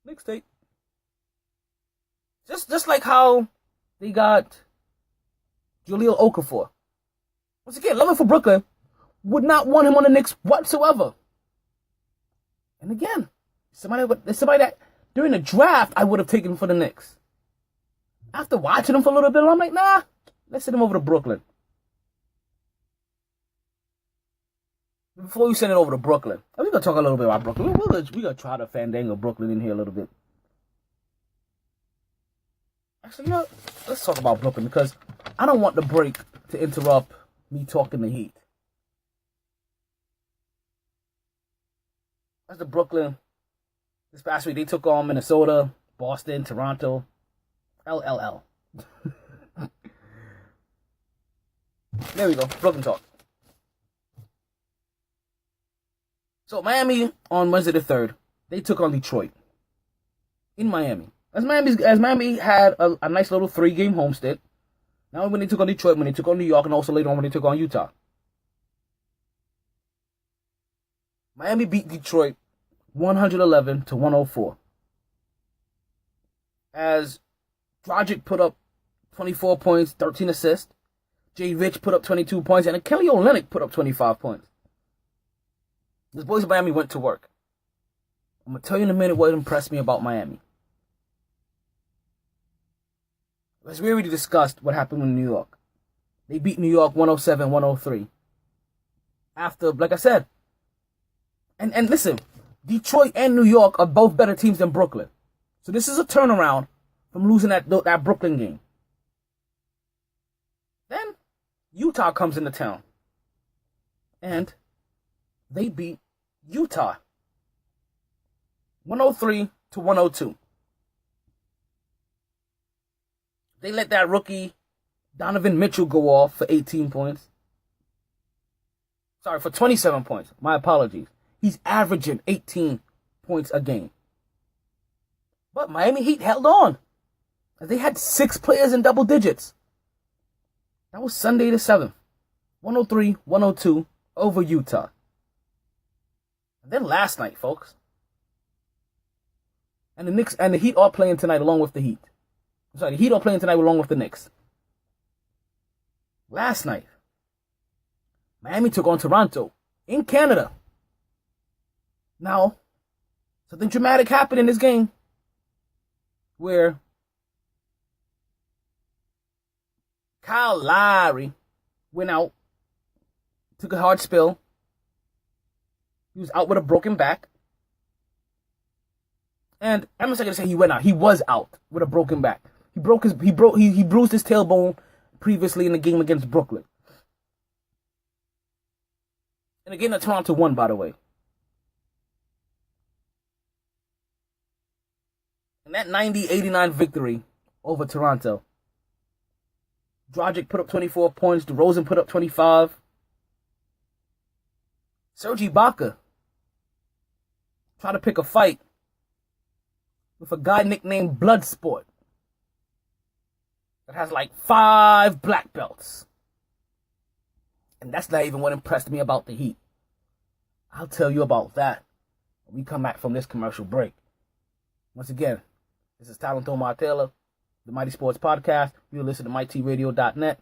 Mixtape. Just like how they got Jahlil Okafor. Once again, loving for Brooklyn, would not want him on the Knicks whatsoever. And again, somebody that during the draft I would have taken for the Knicks. After watching him for a little bit, I'm like, nah, let's send him over to Brooklyn. Before we send it over to Brooklyn, we're gonna talk a little bit about Brooklyn. We're gonna try to fandangle Brooklyn in here a little bit. Actually, you know, let's talk about Brooklyn because I don't want the break to interrupt me talking the Heat. That's the Brooklyn. This past week, they took on Minnesota, Boston, Toronto, LLL. There we go, Brooklyn talk. So Miami on Wednesday the 3rd, they took on Detroit in Miami. As Miami had a nice little 3-game homestand. Now when they took on Detroit, when they took on New York, and also later on when they took on Utah. Miami beat Detroit 111-104. As Dragic put up 24 points, 13 assists. Jay Rich put up 22 points, and Kelly Olynyk put up 25 points. The boys of Miami went to work. I'm going to tell you in a minute what impressed me about Miami. As we already discussed what happened in New York. They beat New York 107-103. After, like I said, and listen, Detroit and New York are both better teams than Brooklyn. So this is a turnaround from losing that Brooklyn game. Then Utah comes into town. And they beat Utah 103-102. They let that rookie Donovan Mitchell go off for 18 points. Sorry, for 27 points. My apologies. He's averaging 18 points a game. But Miami Heat held on. They had 6 players in double digits. That was Sunday the 7th. 103-102 over Utah. And then last night, folks. And the Knicks and the Heat are playing tonight along with the Heat. The Heat are playing tonight along with the Knicks. Last night, Miami took on Toronto in Canada. Now, something dramatic happened in this game where Kyle Lowry went out, took a hard spill. He was out with a broken back. And I'm not going to say he went out. He was out with a broken back. He bruised his tailbone previously in the game against Brooklyn. And again, Toronto won, by the way. And that 90-89 victory over Toronto. Dragic put up 24 points. DeRozan put up 25. Serge Ibaka tried to pick a fight with a guy nicknamed Bloodsport that has like 5 black belts. And that's not even what impressed me about the Heat. I'll tell you about that when we come back from this commercial break. Once again, this is Talent Omar Taylor, the Mighty Sports Podcast. You listen to mytradio.net.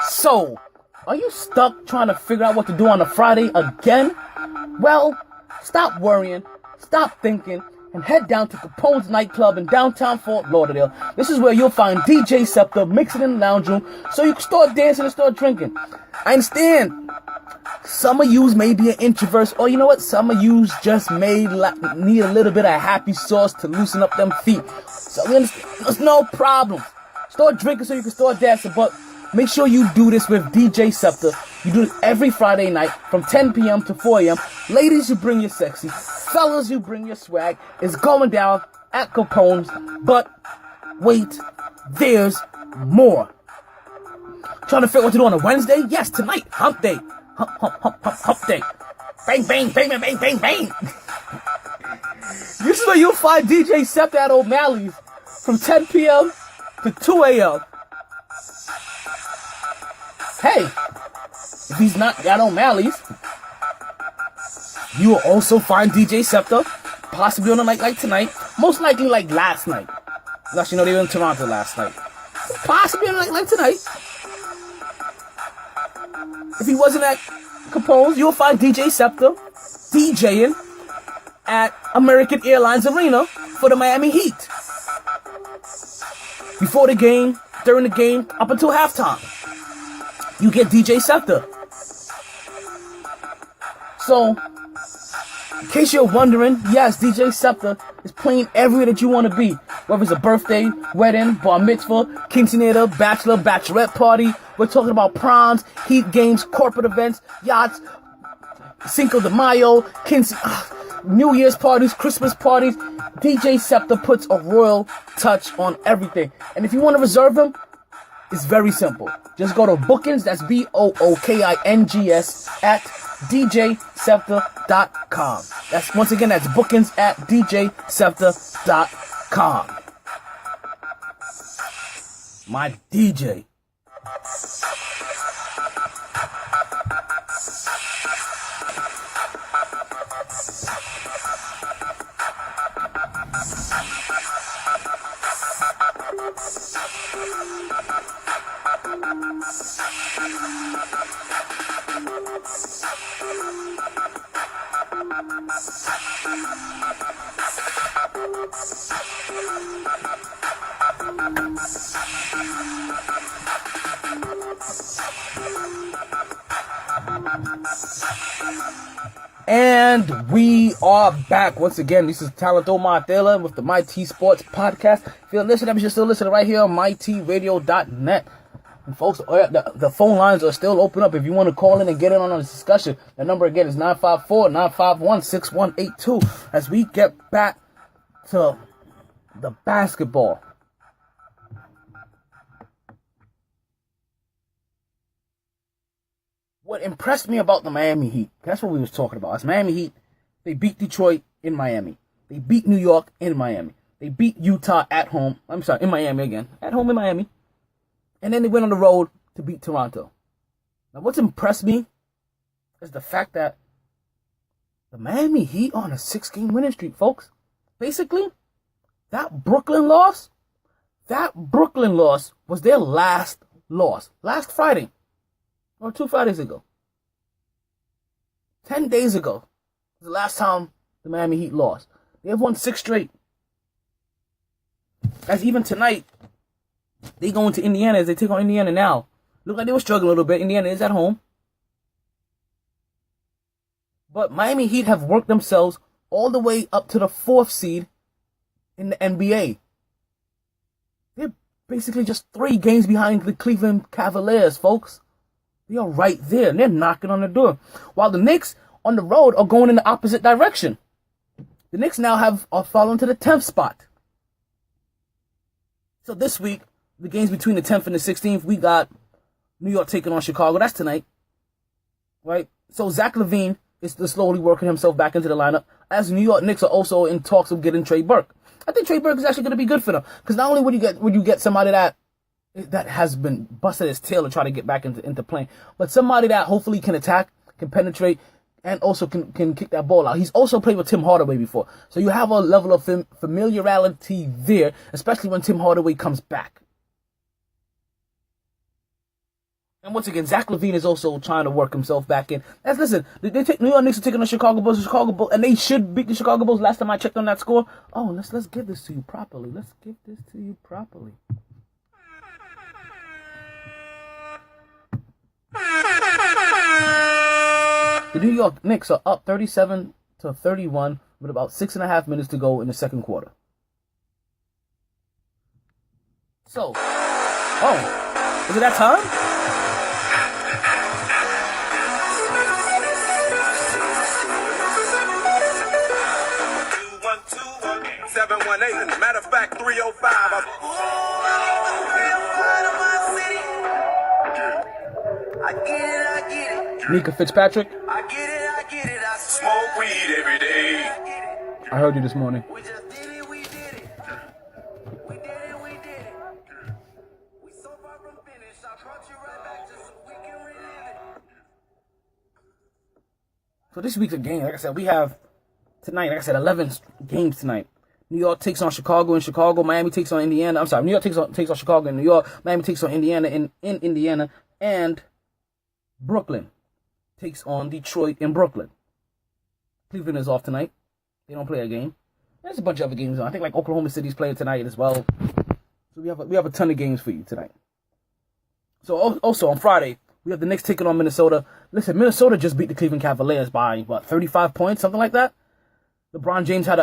So, are you stuck trying to figure out what to do on a Friday again? Well, stop worrying, stop thinking, and head down to Capone's nightclub in downtown Fort Lauderdale. This is where you'll find DJ Scepter mixing in the lounge room so you can start dancing and start drinking. I understand. Some of yous may be an introvert, or you know what? Some of yous just may need a little bit of happy sauce to loosen up them feet. So we understand. There's no problem. Start drinking so you can start dancing, but make sure you do this with DJ Scepter. You do it every Friday night from 10 p.m. to 4 a.m. Ladies, you bring your sexy. Fellas, you bring your swag. It's going down at Capone's. But wait, there's more. Trying to figure out what to do on a Wednesday? Yes, tonight. Hump day. Hump day. Bang, bang, bang, bang, bang, bang, bang. This is where you'll find DJ Scepter at O'Malley's from 10 p.m. to 2 a.m. Hey, if he's not at O'Malley's, you will also find DJ Scepter possibly on a night like tonight. Most likely like last night. Unless you know they were in Toronto last night. Possibly on a night like tonight. If he wasn't at Capone's, you'll find DJ Scepter DJing at American Airlines Arena for the Miami Heat. Before the game, during the game, up until halftime, you get DJ Scepter. So, in case you're wondering, yes, DJ Scepter is playing everywhere that you want to be. Whether it's a birthday, wedding, bar mitzvah, quinceanera, bachelor, bachelorette party. We're talking about proms, Heat games, corporate events, yachts, Cinco de Mayo, New Year's parties, Christmas parties. DJ Scepter puts a royal touch on everything. And if you want to reserve him, it's very simple. Just go to Bookings, that's Bookings at djscepter.com. That's, once again, that's Bookings at djscepter.com. My DJ. And we are back once again. This is Talent Omar Taylor with the myt-sports podcast. If you're listening, you're still listening right here on mytradio.net. And folks, the phone lines are still open up if you want to call in and get in on this discussion. The number again is 954-951-6182 as we get back to the basketball. What impressed me about the Miami Heat, that's what we was talking about. It's Miami Heat. They beat Detroit in Miami. They beat New York in Miami. They beat Utah at home. I'm sorry, in Miami again. At home in Miami. And then they went on the road to beat Toronto. Now, what's impressed me is the fact that the Miami Heat are on a 6-game winning streak, folks. Basically, that Brooklyn loss was their last loss. Last Friday. Or 2 Fridays ago. 10 days ago was the last time the Miami Heat lost. They have won 6 straight. As even tonight, they go into Indiana as they take on Indiana now. Look like they were struggling a little bit. Indiana is at home. But Miami Heat have worked themselves all the way up to the 4th seed in the NBA. They're basically just 3 games behind the Cleveland Cavaliers, folks. They are right there, and they're knocking on the door. While the Knicks on the road are going in the opposite direction. The Knicks now are fallen to the 10th spot. So this week, the games between the 10th and the 16th, we got New York taking on Chicago. That's tonight. Right? So Zach LaVine is slowly working himself back into the lineup, as New York Knicks are also in talks of getting Trey Burke. I think Trey Burke is actually going to be good for them. Because not only would you get somebody that has been busted his tail to try to get back into playing, but somebody that hopefully can attack, can penetrate, and also can kick that ball out. He's also played with Tim Hardaway before. So you have a level of familiarity there, especially when Tim Hardaway comes back. And once again, Zach LaVine is also trying to work himself back in. Listen, New York Knicks are taking on Chicago Bulls, and they should beat the Chicago Bulls. Last time I checked on that score. Oh, let's give this to you properly. The New York Knicks are up 37-31 with about 6.5 minutes to go in the second quarter. So, Is it that time? 718. Matter of fact, 305. I get it. Nika Fitzpatrick. I get it. I smoke weed every day. I heard you this morning. We just did it, we did it. We did it. We so far from finish. I brought you right back just so we can relive it. So this week's a game. Like I said, we have tonight, 11 games tonight. New York takes on Chicago in Chicago. Miami takes on Indiana. I'm sorry, New York takes on Chicago in New York. Miami takes on Indiana in Indiana. And Brooklyn takes on Detroit in Brooklyn. Cleveland is off tonight. They don't play a game. There's a bunch of other games on. I think like Oklahoma City's playing tonight as well. So we have a ton of games for you tonight. So also on Friday, we have the Knicks taking on Minnesota. Listen, Minnesota just beat the Cleveland Cavaliers by, 35 points? Something like that? LeBron James had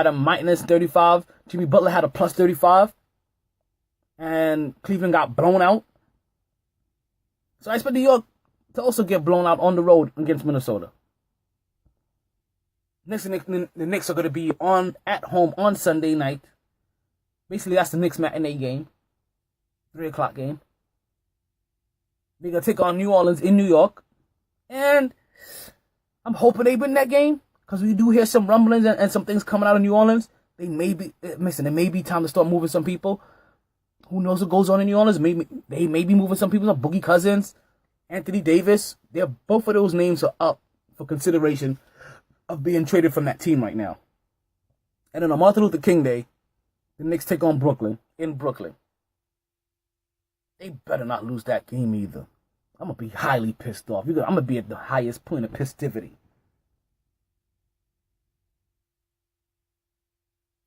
a minus 35. Jimmy Butler had a plus 35. And Cleveland got blown out. So I expect New York to also get blown out on the road against Minnesota. The Knicks are going to be at home on Sunday night. Basically, that's the Knicks matinee game. 3 o'clock game. They're going to take on New Orleans in New York. And I'm hoping they win that game. Because we do hear some rumblings and some things coming out of New Orleans. It may be time to start moving some people. Who knows what goes on in New Orleans? They may be moving some people. Like Boogie Cousins, Anthony Davis. Both of those names are up for consideration of being traded from that team right now. And then on Martin Luther King Day, the Knicks take on Brooklyn in Brooklyn. They better not lose that game either. I'm going to be highly pissed off. I'm going to be at the highest point of pistivity.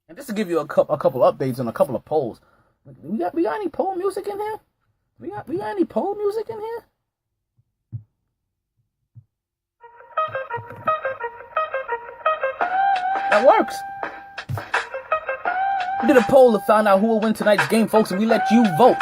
And just to give you a couple updates on a couple of polls. We got any poll music in here? We got any poll music in here? That works. We did a poll to find out who will win tonight's game, folks, and we let you vote.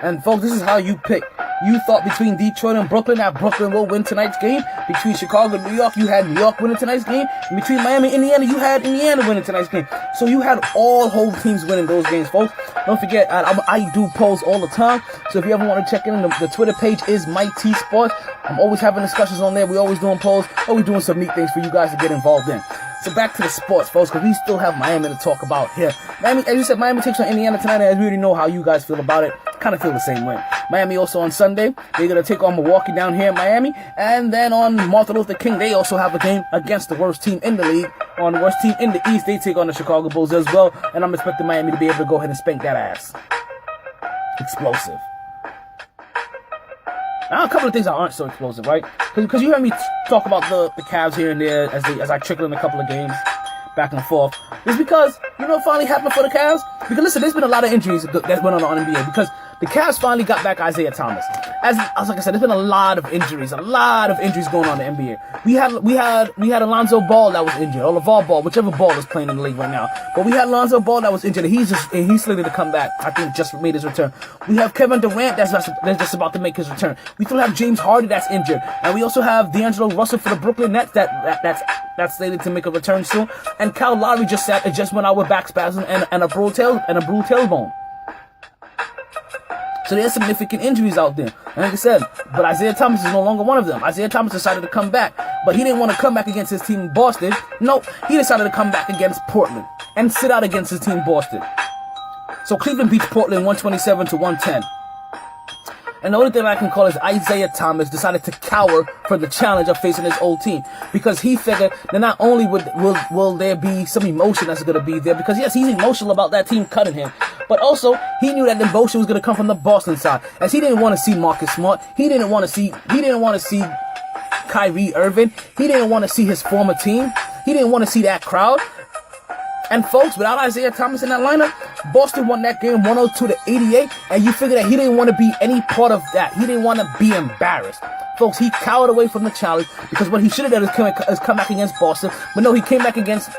And folks, this is how you pick. You thought between Detroit and Brooklyn that Brooklyn will win tonight's game. Between Chicago and New York, you had New York winning tonight's game. And between Miami and Indiana, you had Indiana winning tonight's game. So you had all home teams winning those games, folks. Don't forget, I do polls all the time. So if you ever want to check in, the Twitter page is myt-sports. I'm always having discussions on there. We're always doing polls. Always doing some neat things for you guys to get involved in. So back to the sports, folks, because we still have Miami to talk about here. Miami, as you said, Miami takes on Indiana tonight, and we already know how you guys feel about it. Kind of feel the same way. Miami also on Sunday, they're going to take on Milwaukee down here in Miami. And then on Martin Luther King, they also have a game against the worst team in the league. On the worst team in the East, they take on the Chicago Bulls as well. And I'm expecting Miami to be able to go ahead and spank that ass. Explosive. Now, a couple of things that aren't so explosive, right? Because you heard me talk about the Cavs here and there as I trickle in a couple of games back and forth. It's because, you know what finally happened for the Cavs? Because listen, there's been a lot of injuries that went on the NBA because the Cavs finally got back Isaiah Thomas. As like I said, there's been a lot of injuries going on in the NBA. We had Alonzo Ball that was injured, or LeVar Ball, whichever Ball is playing in the league right now. But we had Alonzo Ball that was injured, and he's slated to come back. I think just made his return. We have Kevin Durant that's just about to make his return. We still have James Harden that's injured, and we also have D'Angelo Russell for the Brooklyn Nets that's slated to make a return soon. And Kyle Lowry just went out with back spasm and a bruised tailbone. So there's significant injuries out there. And like I said, but Isaiah Thomas is no longer one of them. Isaiah Thomas decided to come back. But he didn't want to come back against his team in Boston. Nope, he decided to come back against Portland and sit out against his team Boston. So Cleveland beats Portland 127-110. And the only thing I can call is Isaiah Thomas decided to cower for the challenge of facing his old team. Because he figured that not only will there be some emotion that's going to be there, because yes, he's emotional about that team cutting him, but also he knew that the emotion was going to come from the Boston side, as he didn't want to see Marcus Smart, he didn't want to see Kyrie Irving, he didn't want to see his former team, he didn't want to see that crowd. And folks, without Isaiah Thomas in that lineup, Boston won that game 102-88, and you figure that he didn't want to be any part of that. He didn't want to be embarrassed. Folks, he cowered away from the challenge, because what he should have done is come back against Boston, but no, he came back against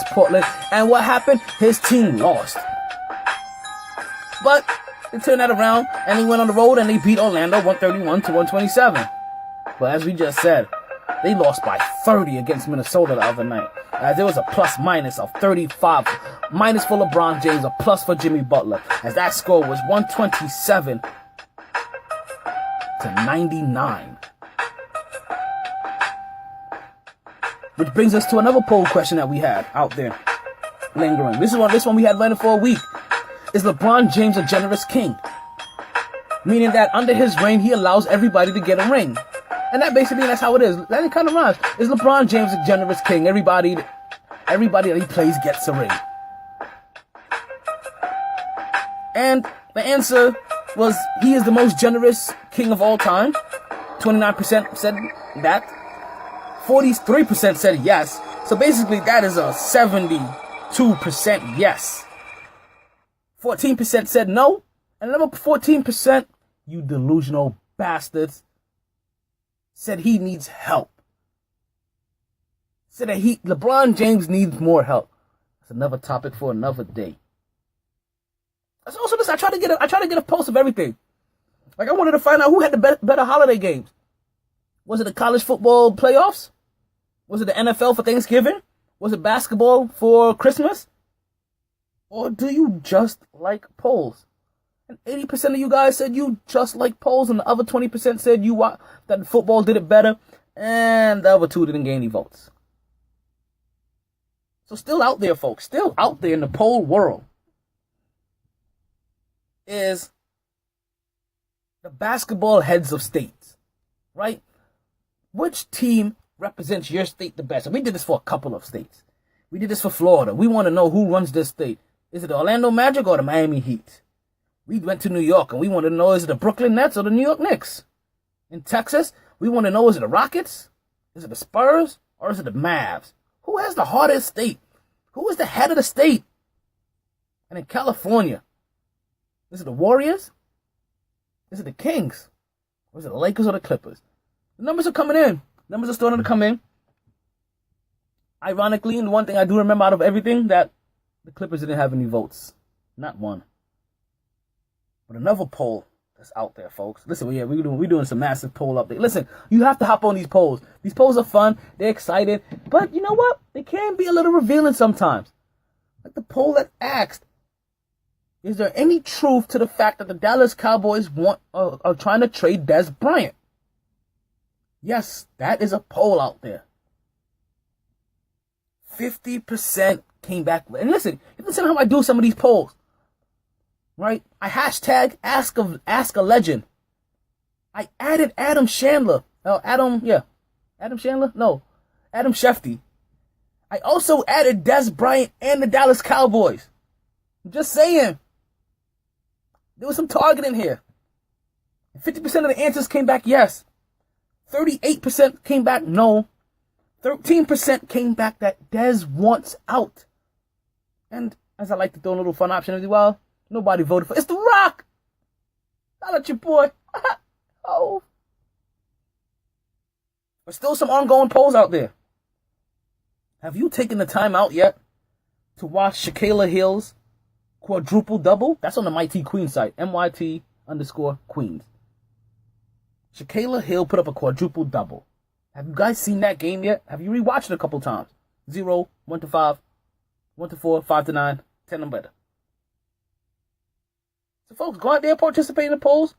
Portland, and what happened? His team lost. But They turned that around, and they went on the road, and they beat Orlando 131-127. But as we just said, they lost by 30 against Minnesota the other night. As there was a plus-minus of 35. Minus for LeBron James, a plus for Jimmy Butler. As that score was 127-99. Which brings us to another poll question that we had out there lingering. This one we had running for a week. Is LeBron James a generous king? Meaning that under his reign, he allows everybody to get a ring. And that's how it is. That kind of rhymes. Is LeBron James a generous king? Everybody that he plays gets a ring. And the answer was he is the most generous king of all time. 29% said that. 43% said yes. So basically that is a 72% yes. 14% said no. And another 14%, you delusional bastards, said he needs help. Said that LeBron James needs more help. That's another topic for another day. That's also this. I try to get a pulse of everything. Like I wanted to find out who had the better holiday games. Was it the college football playoffs? Was it the NFL for Thanksgiving? Was it basketball for Christmas? Or do you just like polls? And 80% of you guys said you just like polls, and the other 20% said that football did it better, and the other 2 didn't gain any votes. So still out there, folks, still out there in the poll world is the basketball heads of states, right? Which team represents your state the best? And we did this for a couple of states. We did this for Florida. We want to know who runs this state. Is it the Orlando Magic or the Miami Heat? We went to New York and we want to know, is it the Brooklyn Nets or the New York Knicks? In Texas, we want to know, is it the Rockets? Is it the Spurs? Or is it the Mavs? Who has the hardest state? Who is the head of the state? And in California, is it the Warriors? Is it the Kings? Or is it the Lakers or the Clippers? The numbers are coming in. Numbers are starting to come in. Ironically, and the one thing I do remember out of everything, that the Clippers didn't have any votes. Not one. But another poll that's out there, folks. Listen, we're doing some massive poll update. Listen, you have to hop on these polls. These polls are fun. They're excited. But you know what? They can be a little revealing sometimes. Like the poll that asked, is there any truth to the fact that the Dallas Cowboys are trying to trade Dez Bryant? Yes, that is a poll out there. 50% came back. And listen how I do some of these polls. Right? I hashtag ask a legend. I added Adam Chandler. Adam Shefty. I also added Dez Bryant and the Dallas Cowboys. I'm just saying. There was some targeting here. 50% of the answers came back yes. 38% came back no. 13% came back that Dez wants out. And as I like to throw a little fun option as well, nobody voted for it. It's The Rock. I'll let your boy. Oh. There's still some ongoing polls out there. Have you taken the time out yet to watch Shaquilla Hill's quadruple double? That's on the MyT Queen site. MYT_Queens. Shaquilla Hill put up a quadruple double. Have you guys seen that game yet? Have you rewatched it a couple times? 0, 1 to 5, 1 to 4, 5 to 9, 10 and better. So folks, go out there and participate in the polls.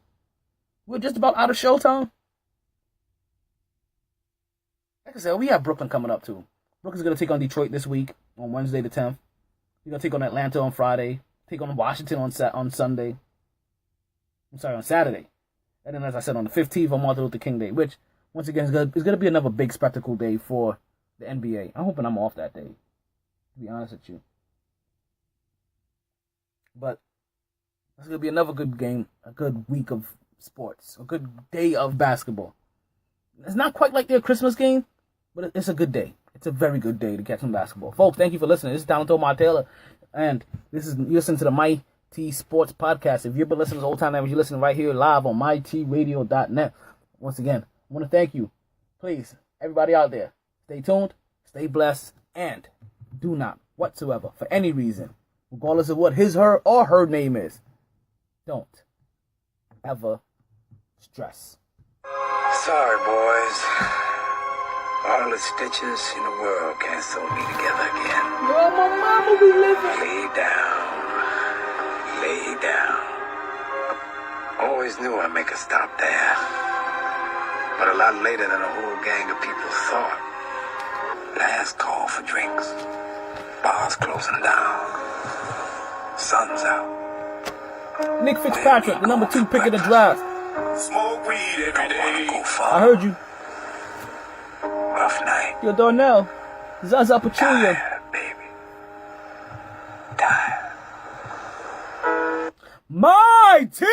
We're just about out of showtime. Like I said, we have Brooklyn coming up too. Brooklyn's going to take on Detroit this week on Wednesday the 10th. We're going to take on Atlanta on Friday. Take on Washington on Saturday. And then, as I said, on the 15th on Martin Luther King Day, which, once again, is going to be another big spectacle day for the NBA. I'm hoping I'm off that day, to be honest with you. But it's going to be another good game, a good week of sports, a good day of basketball. It's not quite like their Christmas game, but it's a good day. It's a very good day to catch some basketball. Folks, thank you for listening. This is Talent Omar Taylor, and you listen to the myt-sports podcast. If you've been listening this whole time, you're listening right here live on mytradio.net. Once again, I want to thank you. Please, everybody out there, stay tuned, stay blessed, and do not whatsoever, for any reason, regardless of what his, her, or her name is, don't ever stress. Sorry, boys. All the stitches in the world can't sew me together again. Yo, my mama, we living. Lay down. Lay down. Always knew I'd make a stop there. But a lot later than a whole gang of people thought. Last call for drinks. Bars closing down. Sun's out. Nick Fitzpatrick, the number 2 pick of the draft. Smoke weed every day. Go far. I heard you. Rough night. Yo, Darnell. Zaza Pachulia. Tired, baby. Tired. My T!